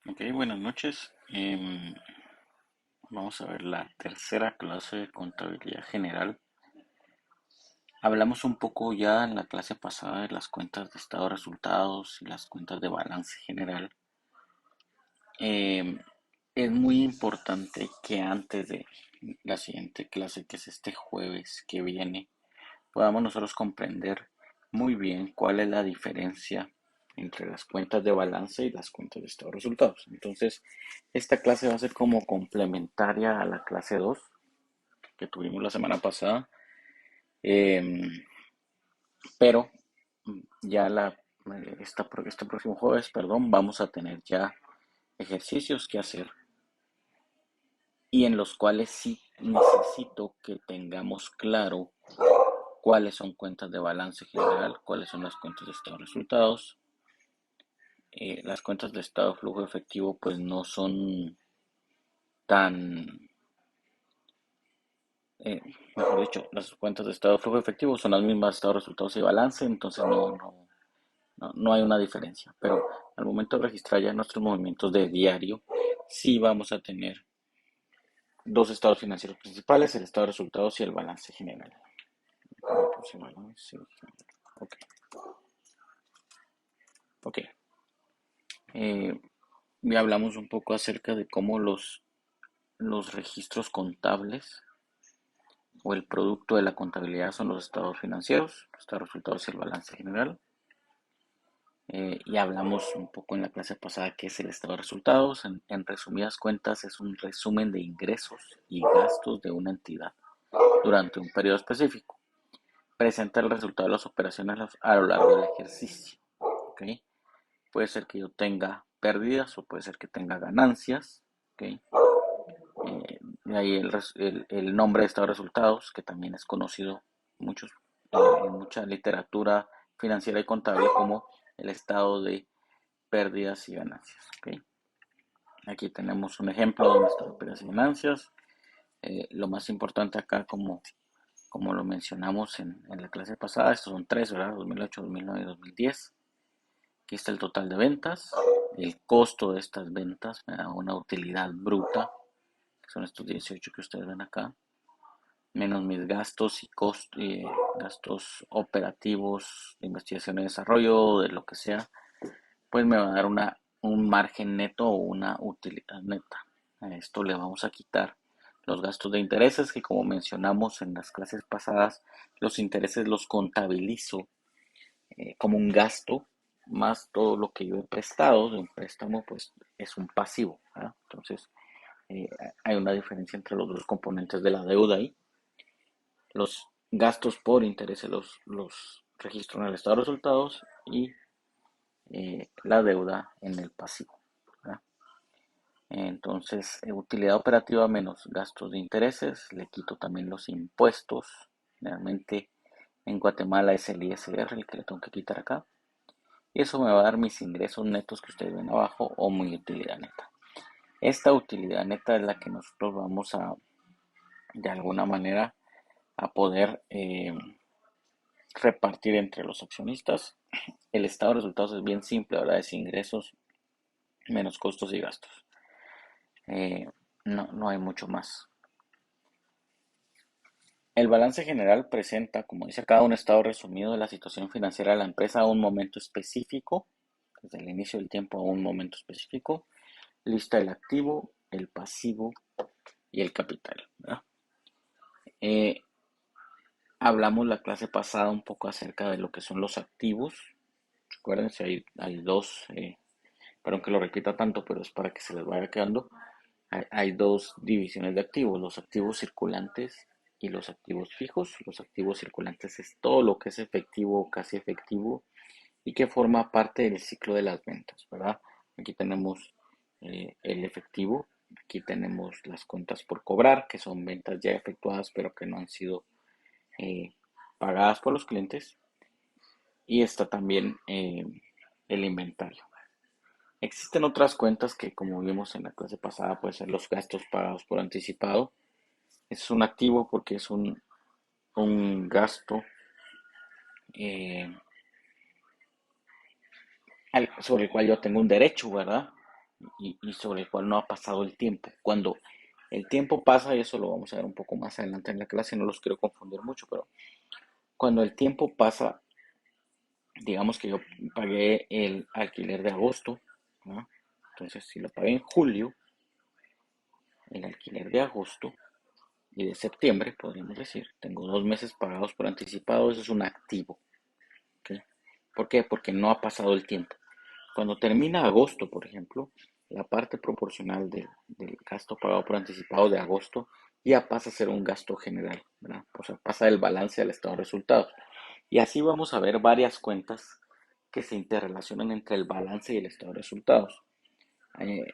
Ok, buenas noches. Vamos a ver la tercera clase de contabilidad general. Hablamos un poco ya en la clase pasada de las cuentas de estado de resultados y las cuentas de balance general. Em, es muy importante que antes de la siguiente clase, que es este jueves que viene, podamos nosotros comprender muy bien cuál es la diferencia entre las cuentas de balance y las cuentas de estado de resultados. Entonces, esta clase va a ser como complementaria a la clase 2 que tuvimos la semana pasada, eh, pero ya este próximo jueves, perdón, vamos a tener ya ejercicios que hacer y en los cuales sí necesito que tengamos claro cuáles son cuentas de balance general, cuáles son las cuentas de estado de resultados. Las cuentas de estado de flujo efectivo pues no son tan, eh, mejor dicho, las cuentas de estado de flujo efectivo son las mismas de estado de resultados y balance, entonces no hay una diferencia. Pero al momento de registrar ya nuestros movimientos de diario, sí vamos a tener dos estados financieros principales, el estado de resultados y el balance general. Ok, ok. Eh, ya hablamos un poco acerca de cómo los registros contables o el producto de la contabilidad son los estados financieros, los estados de resultados y el balance general. Y hablamos un poco en la clase pasada qué es el estado de resultados. En resumidas cuentas, es un resumen de ingresos y gastos de una entidad durante un periodo específico. Presenta el resultado de las operaciones a lo largo del ejercicio. ¿Okay? Puede ser que yo tenga pérdidas o puede ser que tenga ganancias. ¿Okay? De ahí el nombre de estado de resultados, que también es conocido muchos, en mucha literatura financiera y contable como el estado de pérdidas y ganancias. ¿Okay? Aquí tenemos un ejemplo de un estado de pérdidas y ganancias. Lo más importante acá, como lo mencionamos en la clase pasada, estos son tres, ¿verdad? 2008, 2009 y 2010. Aquí está el total de ventas, el costo de estas ventas, me da una utilidad bruta, que son estos 18 que ustedes ven acá, menos mis gastos y gastos operativos de investigación y desarrollo, de lo que sea, pues me va a dar un margen neto o una utilidad neta. A esto le vamos a quitar los gastos de intereses, que como mencionamos en las clases pasadas, los intereses los contabilizo como un gasto, más todo lo que yo he prestado de un préstamo, pues es un pasivo, ¿verdad? Entonces, eh, hay una diferencia entre los dos componentes de la deuda ahí. Los gastos por intereses los registro en el estado de resultados y la deuda en el pasivo, ¿verdad? Entonces, utilidad operativa menos gastos de intereses, le quito también los impuestos. Realmente en Guatemala es el ISR el que le tengo que quitar acá. Y eso me va a dar mis ingresos netos que ustedes ven abajo o mi utilidad neta. Esta utilidad neta es la que nosotros vamos a, de alguna manera, a poder repartir entre los accionistas. El estado de resultados es bien simple, ¿verdad? Es ingresos menos costos y gastos. Eh, no hay mucho más. El balance general presenta, como dice acá, un estado resumido de la situación financiera de la empresa a un momento específico, desde el inicio del tiempo a un momento específico. Lista el activo, el pasivo y el capital, ¿verdad? Eh, Hablamos la clase pasada un poco acerca de lo que son los activos. Acuérdense, hay dos, perdón que lo repita tanto, pero es para que se les vaya quedando. Hay dos divisiones de activos, los activos circulantes y los activos fijos. Los activos circulantes es todo lo que es efectivo o casi efectivo y que forma parte del ciclo de las ventas, ¿verdad? Aquí tenemos el efectivo, aquí tenemos las cuentas por cobrar, que son ventas ya efectuadas pero que no han sido eh, pagadas por los clientes, y está también el inventario. Existen otras cuentas que, como vimos en la clase pasada, pueden ser los gastos pagados por anticipado. Es un activo porque es un gasto eh, sobre el cual yo tengo un derecho, ¿verdad? y sobre el cual no ha pasado el tiempo. Cuando el tiempo pasa, y eso lo vamos a ver un poco más adelante en la clase, no los quiero confundir mucho, pero cuando el tiempo pasa, digamos que yo pagué el alquiler de agosto, ¿no? Entonces, si lo pagué en julio, el alquiler de agosto y de septiembre, podríamos decir, tengo 2 meses pagados por anticipado, eso es un activo. ¿Ok? ¿Por qué? Porque no ha pasado el tiempo. Cuando termina agosto, por ejemplo, la parte proporcional del gasto pagado por anticipado de agosto ya pasa a ser un gasto general, ¿verdad? O sea, pasa del balance al estado de resultados. Y así vamos a ver varias cuentas que se interrelacionan entre el balance y el estado de resultados. Eh,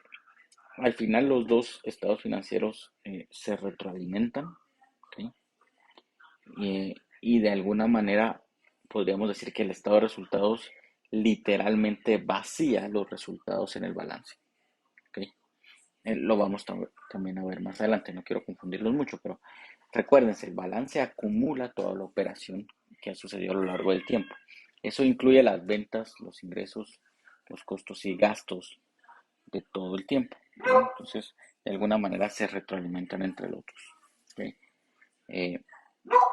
Al final los dos estados financieros se retroalimentan, ¿ok? Y de alguna manera podríamos decir que el estado de resultados literalmente vacía los resultados en el balance, ¿ok? Lo vamos también a ver más adelante, no quiero confundirlos mucho, pero recuérdense, el balance acumula toda la operación que ha sucedido a lo largo del tiempo. Eso incluye las ventas, los ingresos, los costos y gastos de todo el tiempo, ¿no? Entonces, de alguna manera se retroalimentan entre los otros, ¿ok? Eh,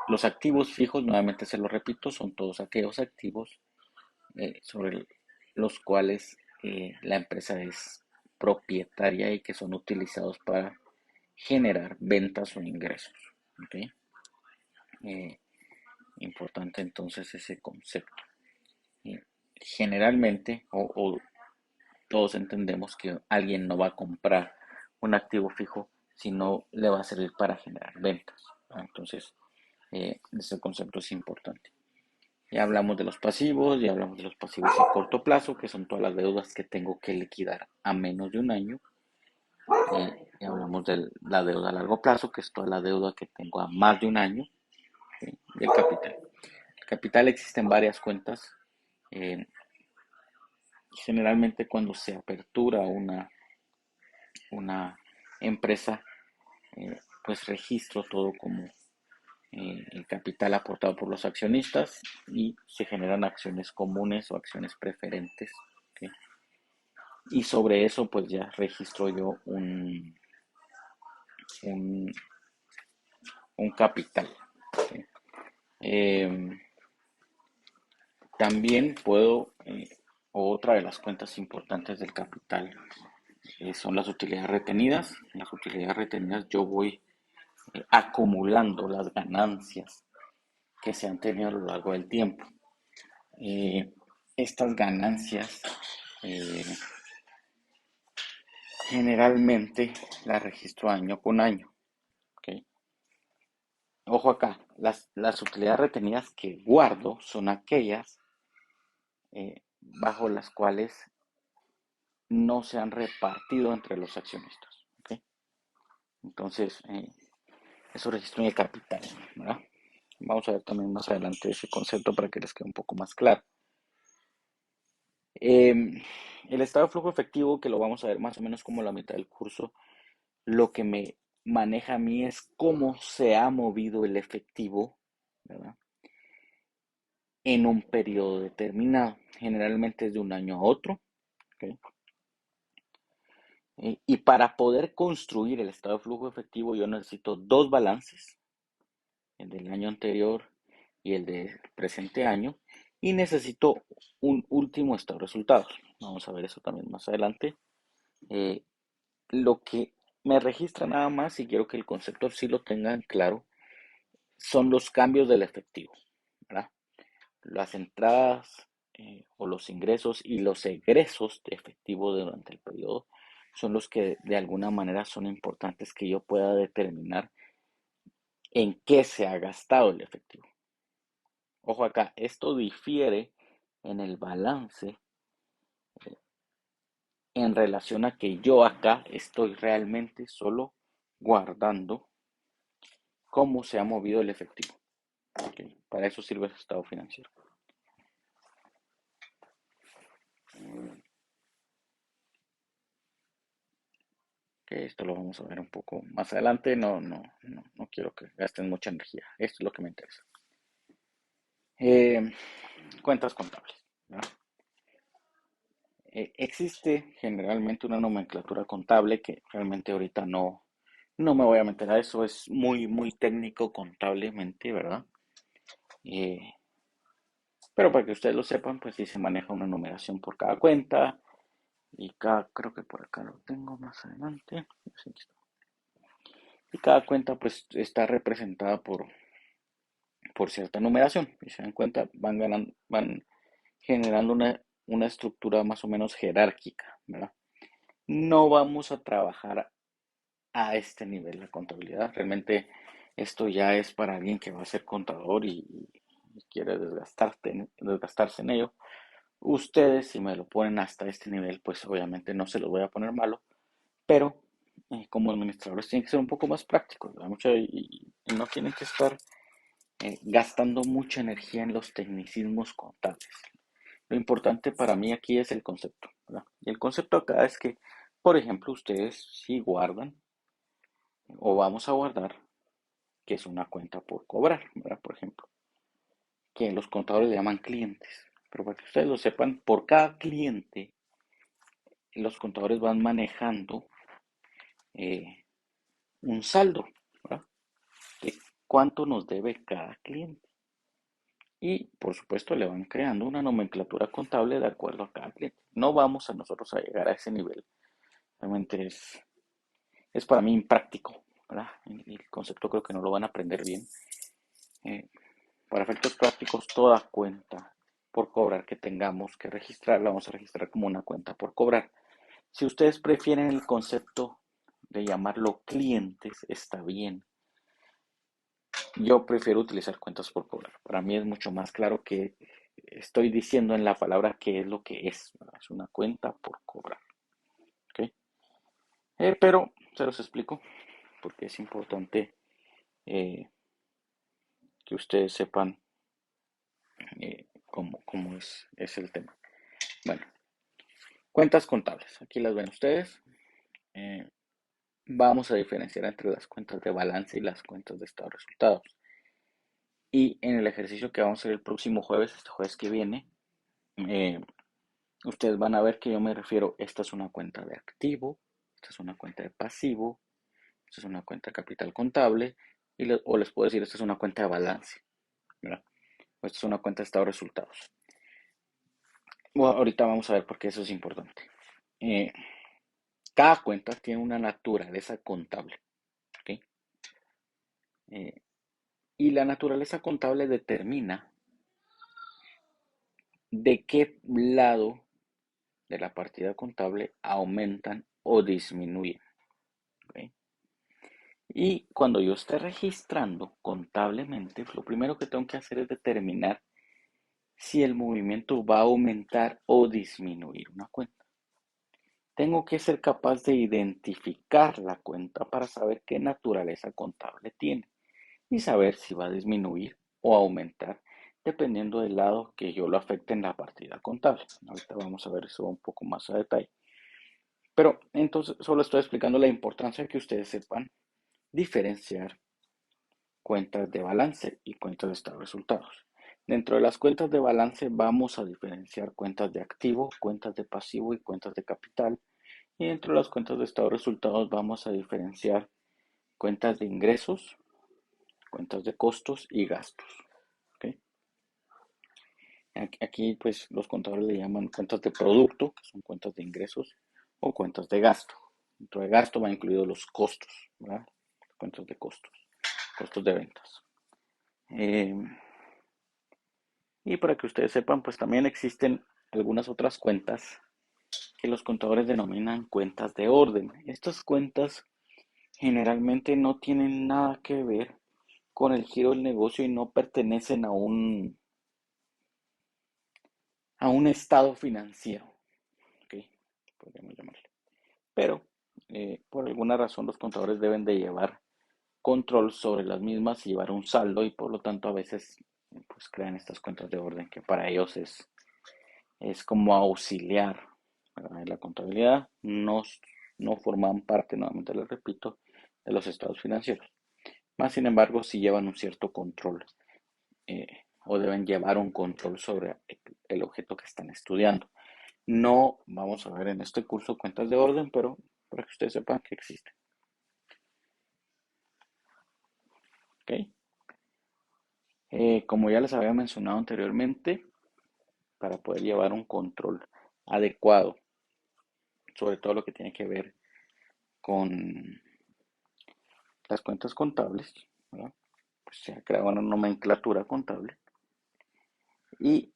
los activos fijos, nuevamente se lo repito, son todos aquellos activos sobre los cuales la empresa es propietaria y que son utilizados para generar ventas o ingresos. ¿Okay? Eh, Importante entonces ese concepto. Generalmente, o todos entendemos que alguien no va a comprar un activo fijo si no le va a servir para generar ventas, ¿verdad? Entonces, ese concepto es importante. Ya hablamos de los pasivos, ya hablamos de los pasivos a corto plazo, que son todas las deudas que tengo que liquidar a menos de un año. Ya hablamos de la deuda a largo plazo, que es toda la deuda que tengo a más de un año. ¿Sí? Y el capital. El capital existe en varias cuentas. Eh, Generalmente cuando se apertura una empresa, pues registro todo como el capital aportado por los accionistas y se generan acciones comunes o acciones preferentes. ¿Okay? Y sobre eso pues ya registro yo un, un capital. ¿Okay? Eh, También puedo, otra de las cuentas importantes del capital son las utilidades retenidas. En las utilidades retenidas yo voy acumulando las ganancias que se han tenido a lo largo del tiempo. Eh, Estas ganancias eh, generalmente las registro año con año. ¿Okay? Ojo acá, las utilidades retenidas que guardo son aquellas bajo las cuales no se han repartido entre los accionistas. ¿Okay? Entonces, eso registra en el capital, ¿verdad? Vamos a ver también más adelante ese concepto para que les quede un poco más claro. El estado de flujo efectivo, que lo vamos a ver más o menos como la mitad del curso, lo que me maneja a mí es cómo se ha movido el efectivo, ¿verdad? En un periodo determinado. Generalmente es de un año a otro. ¿Okay? Y para poder construir el estado de flujo efectivo yo necesito dos balances, el del año anterior y el del presente año, y necesito un último estado de resultados. Vamos a ver eso también más adelante. Eh, lo que me registra nada más, y quiero que el concepto sí lo tengan claro, son los cambios del efectivo, ¿verdad? Las entradas o los ingresos y los egresos de efectivo durante el periodo son los que de alguna manera son importantes que yo pueda determinar en qué se ha gastado el efectivo. Ojo acá, esto difiere en el balance en relación a que yo acá estoy realmente solo guardando cómo se ha movido el efectivo. Okay. Para eso sirve el estado financiero. Que esto lo vamos a ver un poco más adelante. No quiero que gasten mucha energía. Esto es lo que me interesa. Eh, Cuentas contables, ¿verdad? Existe generalmente una nomenclatura contable que realmente ahorita no me voy a meter a eso, es muy técnico contablemente, ¿verdad? Eh, pero para que ustedes lo sepan, pues sí se maneja una numeración por cada cuenta y creo que por acá lo tengo más adelante. Sí, aquí está. Y cada cuenta pues está representada por cierta numeración. Y se dan cuenta, van generando una estructura más o menos jerárquica, ¿verdad? No vamos a trabajar a este nivel la contabilidad. Realmente esto ya es para alguien que va a ser contador y quiere desgastarse en ello. Ustedes, si me lo ponen hasta este nivel, pues obviamente no se los voy a poner malo, pero como administradores tienen que ser un poco más prácticos, ¿verdad? Y no tienen que estar gastando mucha energía en los tecnicismos contables. Lo importante para mí aquí es el concepto, ¿verdad? Y el concepto acá es que, por ejemplo, ustedes si guardan o vamos a guardar, que es una cuenta por cobrar, ¿verdad? Por ejemplo, que los contadores le llaman clientes. Pero para que ustedes lo sepan, por cada cliente, los contadores van manejando eh, un saldo, ¿verdad? De cuánto nos debe cada cliente. Y por supuesto le van creando una nomenclatura contable de acuerdo a cada cliente. No vamos a nosotros a llegar a ese nivel. Realmente es para mí impráctico, ¿verdad? Y el concepto creo que no lo van a aprender bien. Eh, para efectos prácticos, toda cuenta por cobrar que tengamos que registrar, la vamos a registrar como una cuenta por cobrar. Si ustedes prefieren el concepto de llamarlo clientes, está bien. Yo prefiero utilizar cuentas por cobrar. Para mí es mucho más claro que estoy diciendo en la palabra qué es lo que es. ¿Verdad? Es una cuenta por cobrar. ¿Ok? Pero se los explico porque es importante eh, que ustedes sepan cómo es el tema. Bueno, cuentas contables. Aquí las ven ustedes. Eh, Vamos a diferenciar entre las cuentas de balance y las cuentas de estado de resultados. Y en el ejercicio que vamos a hacer el próximo jueves, este jueves que viene, eh, ustedes van a ver que yo me refiero, esta es una cuenta de activo, esta es una cuenta de pasivo, esta es una cuenta de capital contable, o les puedo decir, esta es una cuenta de balance, ¿verdad? O esta es una cuenta de estado de resultados. Bueno, ahorita vamos a ver por qué eso es importante. Eh, Cada cuenta tiene una naturaleza contable, ¿ok? Eh, y la naturaleza contable determina de qué lado de la partida contable aumentan o disminuyen, ¿ok? Y cuando yo esté registrando contablemente, lo primero que tengo que hacer es determinar si el movimiento va a aumentar o disminuir una cuenta. Tengo que ser capaz de identificar la cuenta para saber qué naturaleza contable tiene y saber si va a disminuir o aumentar dependiendo del lado que yo lo afecte en la partida contable. Ahorita vamos a ver eso un poco más a detalle. Pero entonces solo estoy explicando la importancia de que ustedes sepan diferenciar cuentas de balance y cuentas de estado de resultados. Dentro de las cuentas de balance vamos a diferenciar cuentas de activo, cuentas de pasivo y cuentas de capital. Y dentro de las cuentas de estado de resultados vamos a diferenciar cuentas de ingresos, cuentas de costos y gastos. ¿Ok? Aquí pues los contadores le llaman cuentas de producto, que son cuentas de ingresos, o cuentas de gasto. Dentro de gasto va incluido los costos, ¿verdad? Cuentas de costos, costos de ventas. Eh, y para que ustedes sepan, pues también existen algunas otras cuentas que los contadores denominan cuentas de orden. Estas cuentas generalmente no tienen nada que ver con el giro del negocio y no pertenecen a un estado financiero, ¿ok? Podríamos llamarlo. Pero por alguna razón los contadores deben de llevar control sobre las mismas y llevar un saldo y por lo tanto a veces pues crean estas cuentas de orden que para ellos es como auxiliar, ¿verdad? En la contabilidad. No forman parte, nuevamente les repito, de los estados financieros. Más sin embargo, sí llevan un cierto control o deben llevar un control sobre el objeto que están estudiando. No vamos a ver en este curso cuentas de orden, pero para que ustedes sepan que existen. ¿Ok? Como ya les había mencionado anteriormente, para poder llevar un control adecuado sobre todo lo que tiene que ver con las cuentas contables, ¿verdad? Pues se ha creado una nomenclatura contable y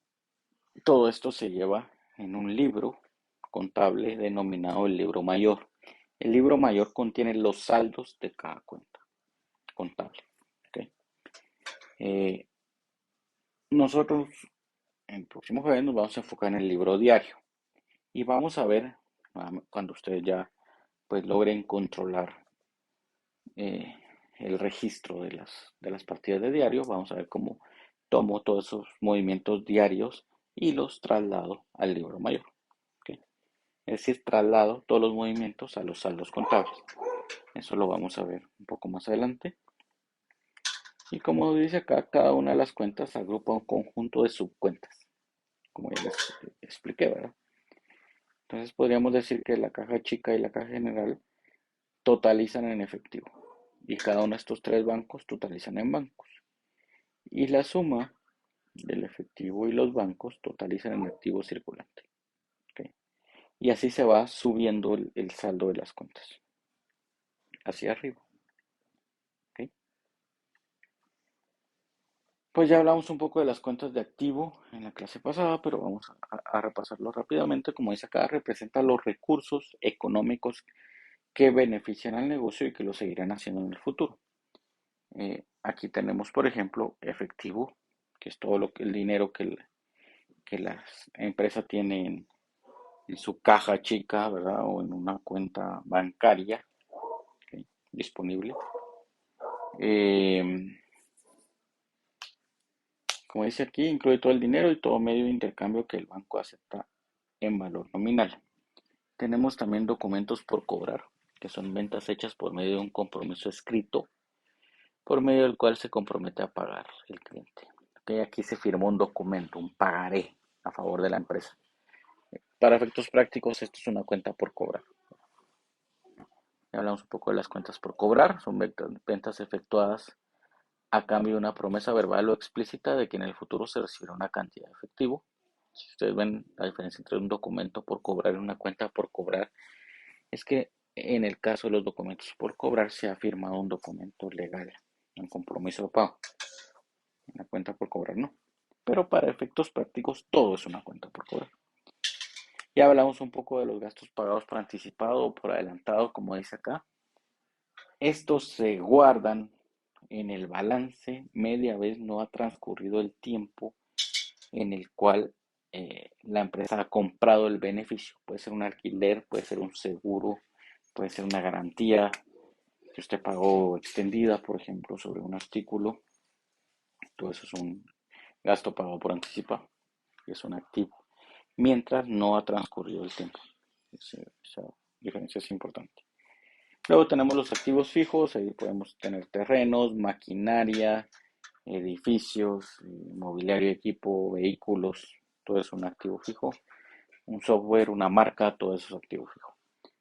todo esto se lleva en un libro contable denominado el libro mayor. El libro mayor contiene los saldos de cada cuenta contable. ¿Ok? Eh, nosotros en el próximo jueves nos vamos a enfocar en el libro diario y vamos a ver cuando ustedes ya pues logren controlar eh, el registro de las partidas de diario, vamos a ver cómo tomo todos esos movimientos diarios y los traslado al libro mayor. ¿Ok? Es decir, traslado todos los movimientos a los saldos contables. Eso lo vamos a ver un poco más adelante. Y como dice acá, cada una de las cuentas agrupa un conjunto de subcuentas, como ya les expliqué, ¿verdad? Entonces podríamos decir que la caja chica y la caja general totalizan en efectivo y cada uno de estos tres bancos totalizan en bancos. Y la suma del efectivo y los bancos totalizan en activo circulante. ¿Ok? Y así se va subiendo el saldo de las cuentas hacia arriba. ¿Ok? Pues ya hablamos un poco de las cuentas de activo en la clase pasada, pero vamos a repasarlo rápidamente. Como dice acá, representa los recursos económicos que benefician al negocio y que lo seguirán haciendo en el futuro. Aquí tenemos, por ejemplo, efectivo, que es todo el dinero que la empresa tiene en su caja chica, ¿verdad? O en una cuenta bancaria, ¿ok? Disponible. Eh, como dice aquí, incluye todo el dinero y todo medio de intercambio que el banco acepta en valor nominal. Tenemos también documentos por cobrar, que son ventas hechas por medio de un compromiso escrito, por medio del cual se compromete a pagar el cliente. ¿Ok? Aquí se firmó un documento, un pagaré a favor de la empresa. Para efectos prácticos, esto es una cuenta por cobrar. Ya hablamos un poco de las cuentas por cobrar, son ventas efectuadas a cambio de una promesa verbal o explícita de que en el futuro se recibirá una cantidad de efectivo. Si ustedes ven la diferencia entre un documento por cobrar y una cuenta por cobrar, es que en el caso de los documentos por cobrar se ha firmado un documento legal, un compromiso de pago. En la cuenta por cobrar no. Pero para efectos prácticos todo es una cuenta por cobrar. Ya hablamos un poco de los gastos pagados por anticipado o por adelantado, como dice acá. Estos se guardan en el balance media vez no ha transcurrido el tiempo en el cual la empresa ha comprado el beneficio. Puede ser un alquiler, puede ser un seguro, puede ser una garantía que usted pagó extendida, por ejemplo, sobre un artículo. Todo eso es un gasto pagado por anticipado y es un activo. Mientras no ha transcurrido el tiempo. Esa diferencia es importante. Luego tenemos los activos fijos, ahí podemos tener terrenos, maquinaria, edificios, mobiliario, equipo, vehículos, todo eso es un activo fijo. Un software, una marca, todo eso es activo fijo.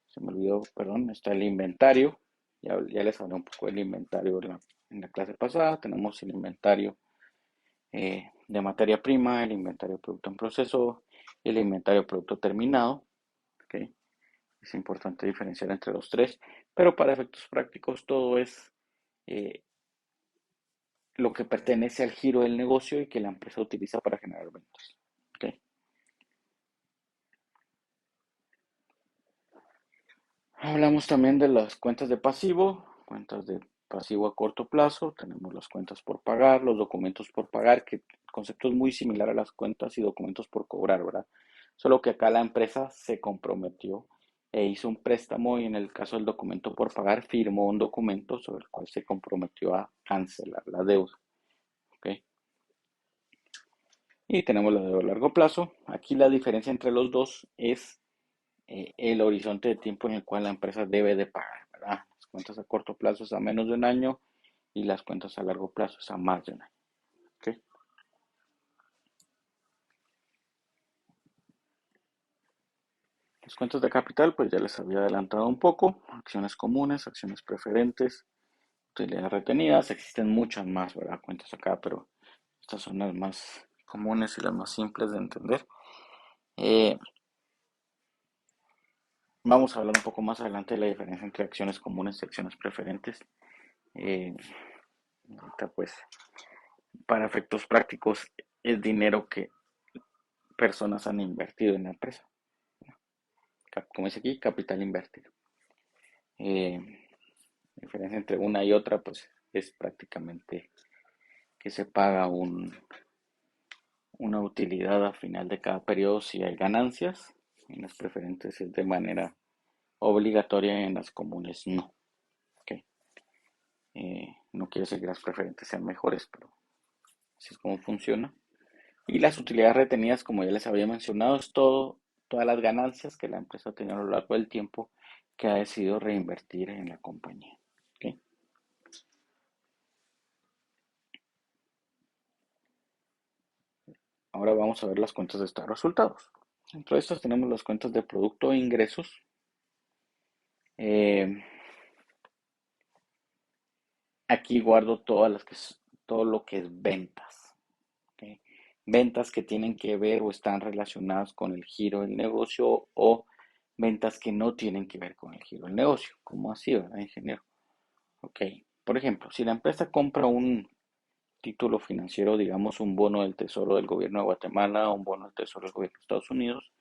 Se me olvidó, perdón, está el inventario. Ya les hablé un poco del inventario en la clase pasada. Tenemos el inventario de materia prima, el inventario de producto en proceso, el inventario de producto terminado. ¿Okay? Es importante diferenciar entre los tres, pero para efectos prácticos todo es eh, lo que pertenece al giro del negocio y que la empresa utiliza para generar ventas. ¿Okay? Hablamos también de las cuentas de pasivo a corto plazo, tenemos las cuentas por pagar, los documentos por pagar, que el concepto es muy similar a las cuentas y documentos por cobrar, ¿verdad? Solo que acá la empresa se comprometió e hizo un préstamo y en el caso del documento por pagar firmó un documento sobre el cual se comprometió a cancelar la deuda. ¿Ok? Y tenemos la deuda a largo plazo. Aquí la diferencia entre los dos es el horizonte de tiempo en el cual la empresa debe de pagar, ¿verdad? Las cuentas a corto plazo es a menos de un año y las cuentas a largo plazo es a más de un año. ¿Ok? Las cuentas de capital, pues ya les había adelantado un poco. Acciones comunes, acciones preferentes, utilidades retenidas. Existen muchas más, ¿verdad? Cuentas acá, pero estas son las más comunes y las más simples de entender. Eh, Vamos a hablar un poco más adelante de la diferencia entre acciones comunes y acciones preferentes. Eh, Ahorita, pues, para efectos prácticos, es dinero que personas han invertido en la empresa. Como dice aquí, capital invertido. La diferencia entre una y otra, pues, es prácticamente que se paga una utilidad a final de cada periodo si hay ganancias. En las preferentes es de manera obligatoria y en las comunes no. Okay. No quiere decir que las preferentes sean mejores, pero así es como funciona. Y las utilidades retenidas, como ya les había mencionado, es todas las ganancias que la empresa ha tenido a lo largo del tiempo que ha decidido reinvertir en la compañía. ¿Ok? Ahora vamos a ver las cuentas de estos resultados. Dentro de estas tenemos las cuentas de producto e ingresos. Eh, Aquí guardo todo lo que es ventas. ¿Ok? Ventas que tienen que ver o están relacionadas con el giro del negocio o ventas que no tienen que ver con el giro del negocio. ¿Cómo así, verdad, ingeniero? Ok. Por ejemplo, si la empresa compra un título financiero, digamos un bono del Tesoro del gobierno de Guatemala o un bono del Tesoro del gobierno de Estados Unidos,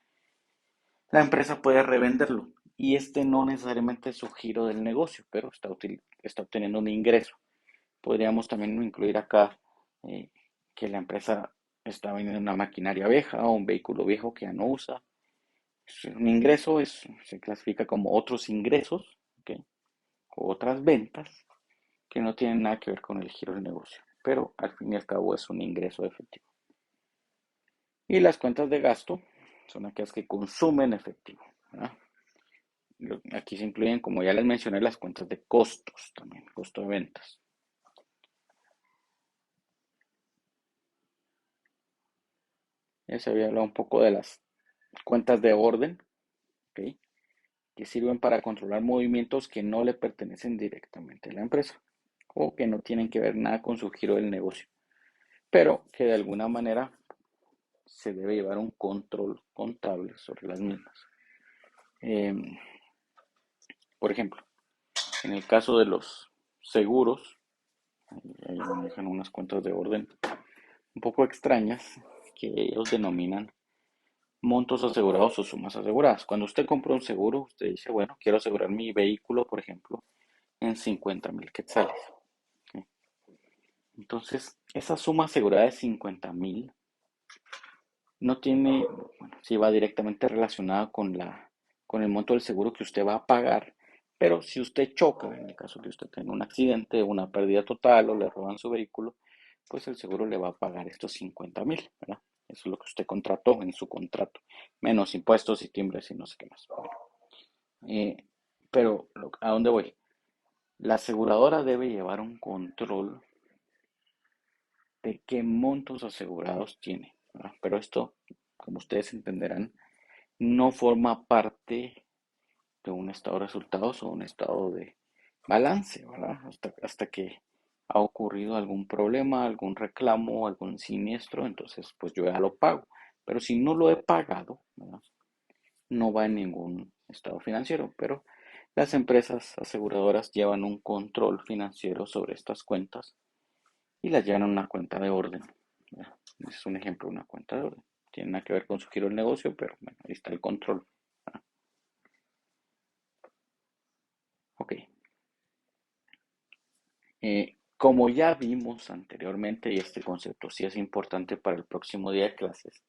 la empresa puede revenderlo y este no necesariamente es su giro del negocio, pero está obteniendo un ingreso. Podríamos también incluir acá eh, que la empresa está vendiendo una maquinaria vieja o un vehículo viejo que ya no usa. Es un ingreso se clasifica como otros ingresos, ¿ok? O otras ventas que no tienen nada que ver con el giro del negocio, pero al fin y al cabo es un ingreso efectivo. Y las cuentas de gasto son aquellas que consumen efectivo, ¿verdad? Aquí se incluyen, como ya les mencioné, las cuentas de costos también, costo de ventas. Ya se había hablado un poco de las cuentas de orden, ¿ok? Que sirven para controlar movimientos que no le pertenecen directamente a la empresa o que no tienen que ver nada con su giro del negocio, pero que de alguna manera se debe llevar un control contable sobre las mismas. Eh, por ejemplo, en el caso de los seguros, ahí manejan unas cuentas de orden un poco extrañas que ellos denominan montos asegurados o sumas aseguradas. Cuando usted compra un seguro, usted dice, bueno, quiero asegurar mi vehículo, por ejemplo, en 50,000 quetzales. ¿Ok? Entonces, esa suma asegurada de 50,000 no tiene, bueno, sí va directamente relacionada con el monto del seguro que usted va a pagar, pero si usted choca, en el caso que usted tenga un accidente, una pérdida total o le roban su vehículo, pues el seguro le va a pagar estos 50,000, ¿verdad? Eso es lo que usted contrató en su contrato, menos impuestos y timbres y no sé qué más. Bueno, eh, pero ¿a dónde voy? La aseguradora debe llevar un control de qué montos asegurados tiene, ¿verdad? Pero esto, como ustedes entenderán, no forma parte de un estado de resultados o un estado de balance, ¿verdad? Hasta que ha ocurrido algún problema, algún reclamo, algún siniestro, entonces pues yo ya lo pago. Pero si no lo he pagado, ¿verdad? No va en ningún estado financiero, pero las empresas aseguradoras llevan un control financiero sobre estas cuentas y las llevan a una cuenta de orden. ¿Ya? Ese es un ejemplo de una cuenta de orden. Tiene nada que ver con su giro del negocio, pero bueno, ahí está el control. ¿Ya? Ok. Como ya vimos anteriormente, y este concepto sí es importante para el próximo día de clases,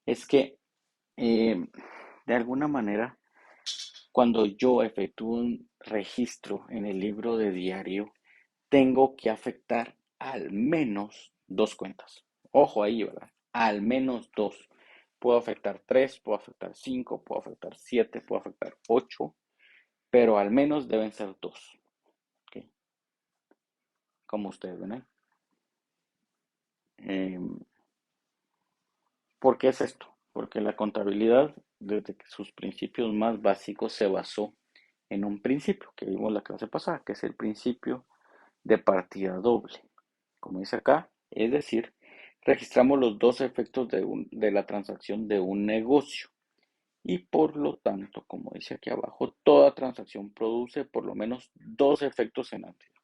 es que de alguna manera, cuando yo efectúo un registro en el libro de diario, tengo que afectar al menos dos cuentas. Ojo ahí, ¿verdad? Al menos dos. Puedo afectar tres, puedo afectar cinco, puedo afectar siete, puedo afectar ocho, pero al menos deben ser dos. ¿Ok? Como ustedes ven ahí. Eh, ¿Por qué es esto? Porque la contabilidad, desde que sus principios más básicos, se basó en un principio que vimos la clase pasada, que es el principio de partida doble. Como dice acá, es decir, registramos los dos efectos de la transacción de un negocio. Y por lo tanto, como dice aquí abajo, toda transacción produce por lo menos dos efectos en activo.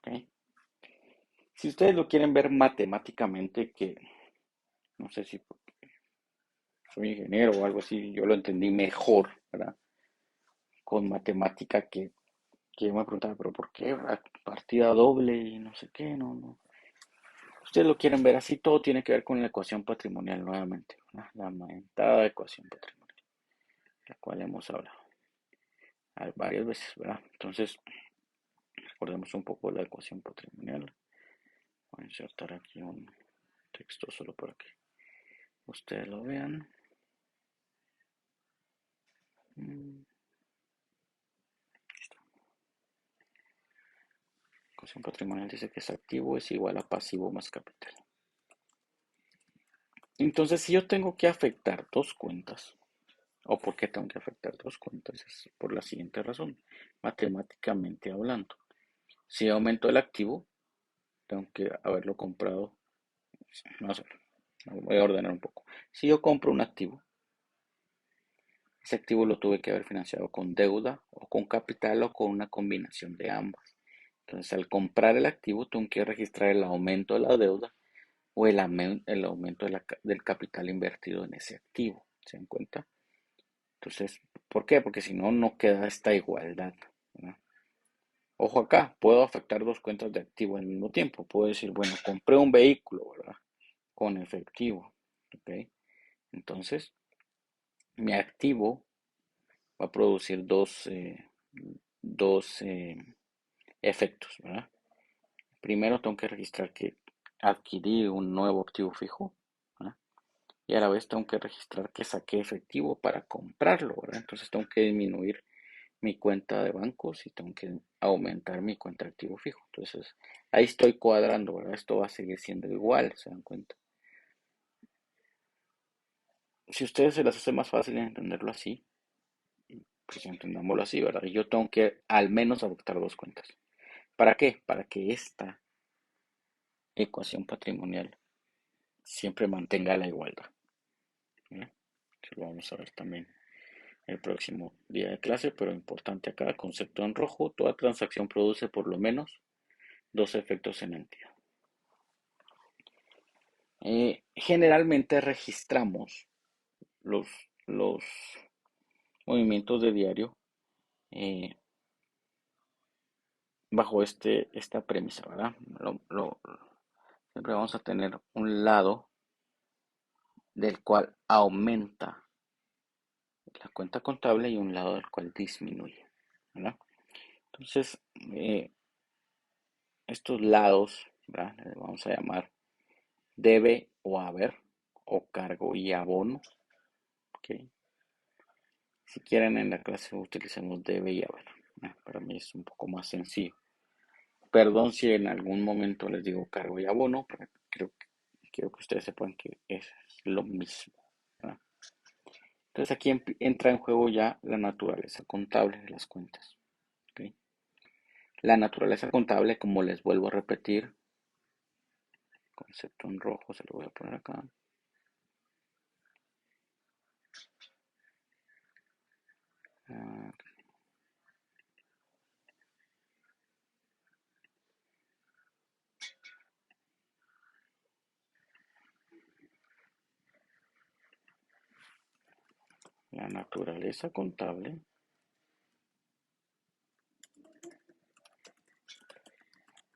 ¿Ok? Si ustedes lo quieren ver matemáticamente, que no sé si soy ingeniero o algo así, yo lo entendí mejor, ¿verdad? Con matemática que yo me preguntaba, pero ¿por qué? ¿Verdad? Partida doble y no sé qué, no. Ustedes lo quieren ver así, todo tiene que ver con la ecuación patrimonial nuevamente, ¿verdad? La aumentada ecuación patrimonial, la cual hemos hablado varias veces, ¿verdad? Entonces, recordemos un poco la ecuación patrimonial. Voy a insertar aquí un texto solo para que ustedes lo vean. Mm, Ecuación patrimonial dice que es activo es igual a pasivo más capital. Entonces, si yo tengo que afectar dos cuentas, ¿o por qué tengo que afectar dos cuentas? Es por la siguiente razón, matemáticamente hablando. Si aumento el activo, tengo que haberlo comprado. Vamos a ver, voy a ordenar un poco. Si yo compro un activo, ese activo lo tuve que haber financiado con deuda o con capital o con una combinación de ambas. Entonces, al comprar el activo, tengo que registrar el aumento de la deuda o el aumento del capital invertido en ese activo. ¿Se dan cuenta? Entonces, ¿por qué? Porque si no, no queda esta igualdad, ¿verdad? Ojo acá, puedo afectar dos cuentas de activo al mismo tiempo. Puedo decir, bueno, compré un vehículo, ¿verdad? Con efectivo, ¿ok? Entonces, mi activo va a producir dos efectos, ¿verdad? Primero tengo que registrar que adquirí un nuevo activo fijo, ¿verdad? Y a la vez tengo que registrar que saqué efectivo para comprarlo, ¿verdad? Entonces tengo que disminuir mi cuenta de bancos y tengo que aumentar mi cuenta de activo fijo. Entonces ahí estoy cuadrando, ¿verdad? Esto va a seguir siendo igual, ¿se dan cuenta? Si a ustedes se les hace más fácil entenderlo así, pues entendámoslo así, ¿verdad? Yo tengo que al menos adoptar dos cuentas. ¿Para qué? Para que esta ecuación patrimonial siempre mantenga la igualdad. ¿Eh? Eso lo vamos a ver también el próximo día de clase, pero importante acá, concepto en rojo, toda transacción produce por lo menos dos efectos en entidad. Generalmente registramos los, los movimientos de diario eh, bajo esta premisa, ¿verdad? Siempre vamos a tener un lado del cual aumenta la cuenta contable y un lado del cual disminuye, ¿verdad? Entonces, eh, estos lados, ¿verdad? Les vamos a llamar debe o haber, o cargo y abono, ¿ok? Si quieren en la clase utilicemos debe y haber. Para mí es un poco más sencillo. Perdón si en algún momento les digo cargo y abono, pero quiero que ustedes sepan que es lo mismo, ¿verdad? Entonces aquí entra en juego ya la naturaleza contable de las cuentas, ¿ok? La naturaleza contable, como les vuelvo a repetir, concepto en rojo, se lo voy a poner acá. Ah, la naturaleza contable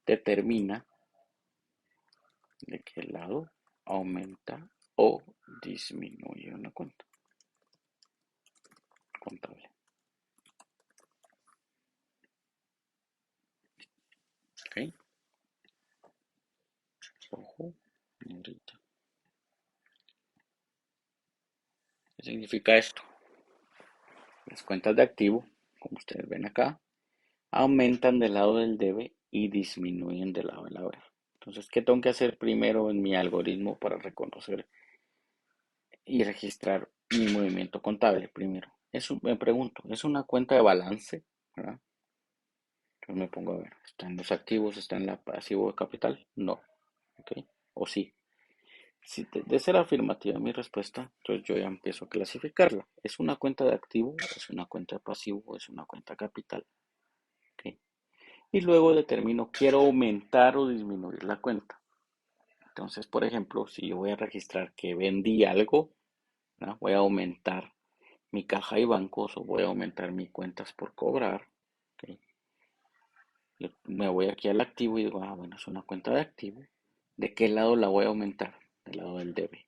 determina de qué lado aumenta o disminuye una cuenta contable. ¿Ok? Ojo, ahorita. ¿Qué significa esto? Las cuentas de activo, como ustedes ven acá, aumentan del lado del debe y disminuyen del lado del haber. Entonces, ¿qué tengo que hacer primero en mi algoritmo para reconocer y registrar mi movimiento contable primero. Me pregunto, ¿es una cuenta de balance? ¿Verdad? Entonces me pongo a ver, ¿está en los activos, está en la pasivo de capital? No, ¿ok? O sí. Si de ser afirmativa mi respuesta, entonces yo ya empiezo a clasificarla. ¿Es una cuenta de activo? ¿Es una cuenta de pasivo? ¿Es una cuenta capital? ¿Ok? Y luego determino, ¿quiero aumentar o disminuir la cuenta? Entonces, por ejemplo, si yo voy a registrar que vendí algo, ¿no? Voy a aumentar mi caja y bancos o voy a aumentar mis cuentas por cobrar. ¿Ok? Me voy aquí al activo y digo, bueno, es una cuenta de activo. ¿De qué lado la voy a aumentar? Del lado del debe.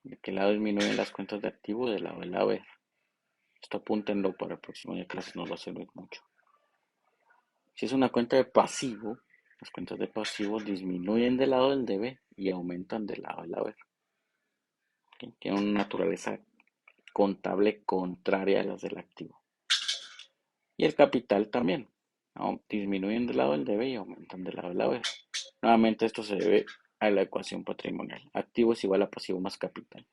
¿De qué lado disminuyen las cuentas de activo? Del lado del haber. Esto apúntenlo para el próximo día de clase, nos va a servir mucho. Si es una cuenta de pasivo, las cuentas de pasivo disminuyen del lado del debe y aumentan del lado del haber. ¿Ok? Tienen una naturaleza contable contraria a las del activo. Y el capital también. Disminuyen del lado del debe y aumentan del lado del haber. Nuevamente esto se debe a la ecuación patrimonial. Activo es igual a pasivo más capital.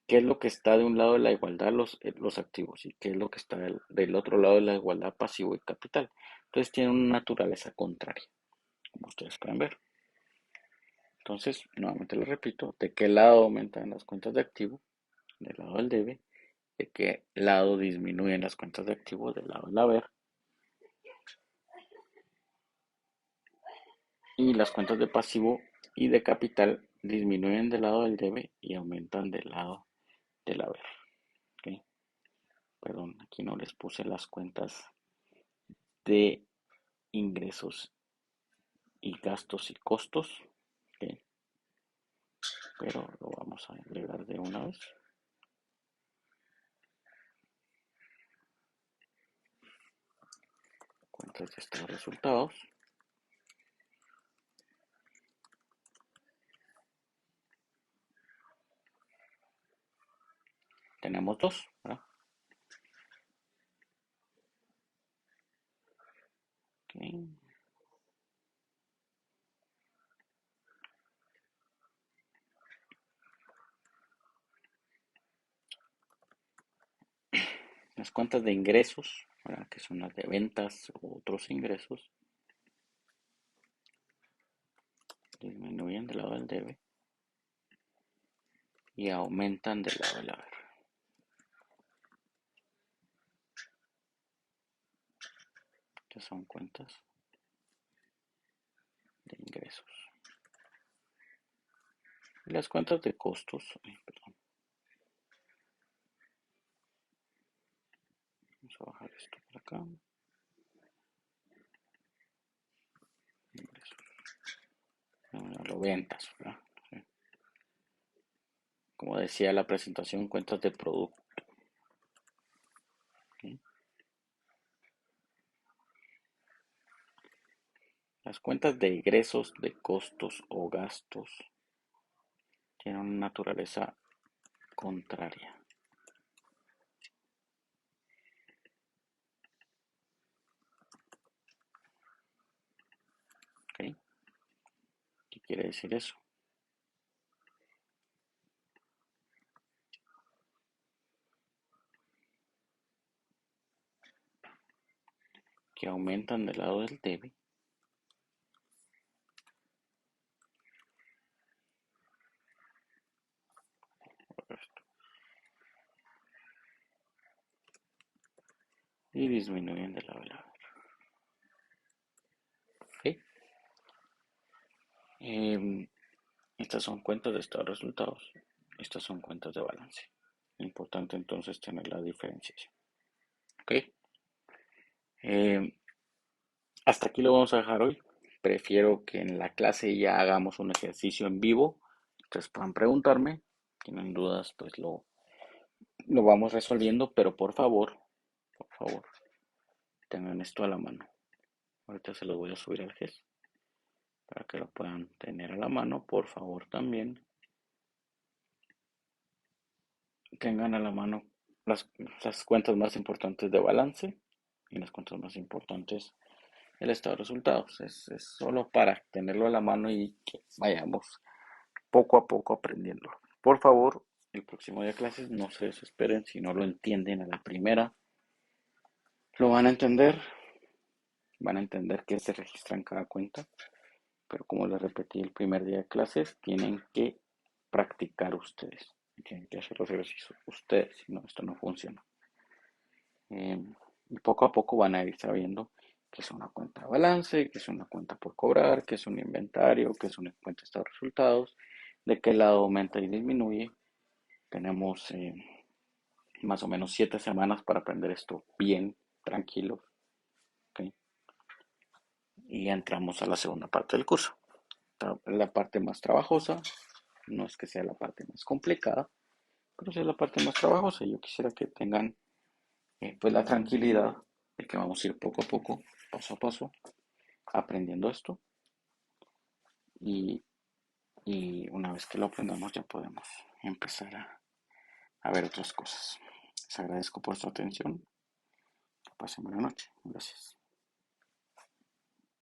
¿Qué es lo que está de un lado de la igualdad? Los activos. ¿Y qué es lo que está del otro lado de la igualdad? Pasivo y capital. Entonces tienen una naturaleza contraria, como ustedes pueden ver. Entonces, nuevamente lo repito, ¿de qué lado aumentan las cuentas de activo? Del lado del debe. ¿De qué lado disminuyen las cuentas de activo? Del lado del haber. Y las cuentas de pasivo y de capital disminuyen del lado del debe y aumentan del lado del haber. ¿Ok? Perdón, aquí no les puse las cuentas de ingresos y gastos y costos. ¿Ok? Pero lo vamos a agregar de una vez. Cuentas de estos resultados. Tenemos dos, ¿verdad? Okay. Las cuentas de ingresos, ¿verdad? Que son las de ventas u otros ingresos, disminuyen del lado del debe y aumentan del lado del haber. Que son cuentas de ingresos. Y las cuentas de costos, perdón, vamos a bajar esto por acá. Ingresos. Lo ventas, ¿verdad? Sí. Como decía la presentación, cuentas de producto. ¿Sí? Las cuentas de ingresos, de costos o gastos tienen una naturaleza contraria. ¿Ok? ¿Qué quiere decir eso? Que aumentan del lado del debe y disminuyen del lado del haber. ¿Ok? Estas son cuentas de estado de resultados. Estas son cuentas de balance. Importante entonces tener la diferenciación. ¿Ok? Hasta aquí lo vamos a dejar hoy. Prefiero que en la clase ya hagamos un ejercicio en vivo. Ustedes puedan preguntarme. Tienen dudas, pues lo vamos resolviendo. Pero por favor, tengan esto a la mano. Ahorita se los voy a subir al GES para que lo puedan tener a la mano. Por favor, también tengan a la mano las cuentas más importantes de balance y las cuentas más importantes del estado de resultados. Es solo para tenerlo a la mano y que vayamos poco a poco aprendiéndolo. Por favor, el próximo día de clases no se desesperen si no lo entienden a la primera. Lo van a entender que se registra en cada cuenta, pero como les repetí el primer día de clases, tienen que practicar ustedes, tienen que hacer los ejercicios ustedes, si no, esto no funciona. Eh, y poco a poco van a ir sabiendo qué es una cuenta de balance, qué es una cuenta por cobrar, qué es un inventario, qué es una cuenta de estado de resultados, de qué lado aumenta y disminuye. Tenemos más o menos 7 semanas para aprender esto bien, tranquilo, ¿ok? Y entramos a la segunda parte del curso. La parte más trabajosa, no es que sea la parte más complicada, pero sí es la parte más trabajosa. Yo quisiera que tengan pues la tranquilidad de que vamos a ir poco a poco, paso a paso, aprendiendo esto y, y una vez que lo aprendamos ya podemos empezar a ver otras cosas. Les agradezco por su atención. Que pasen buena noche. Gracias.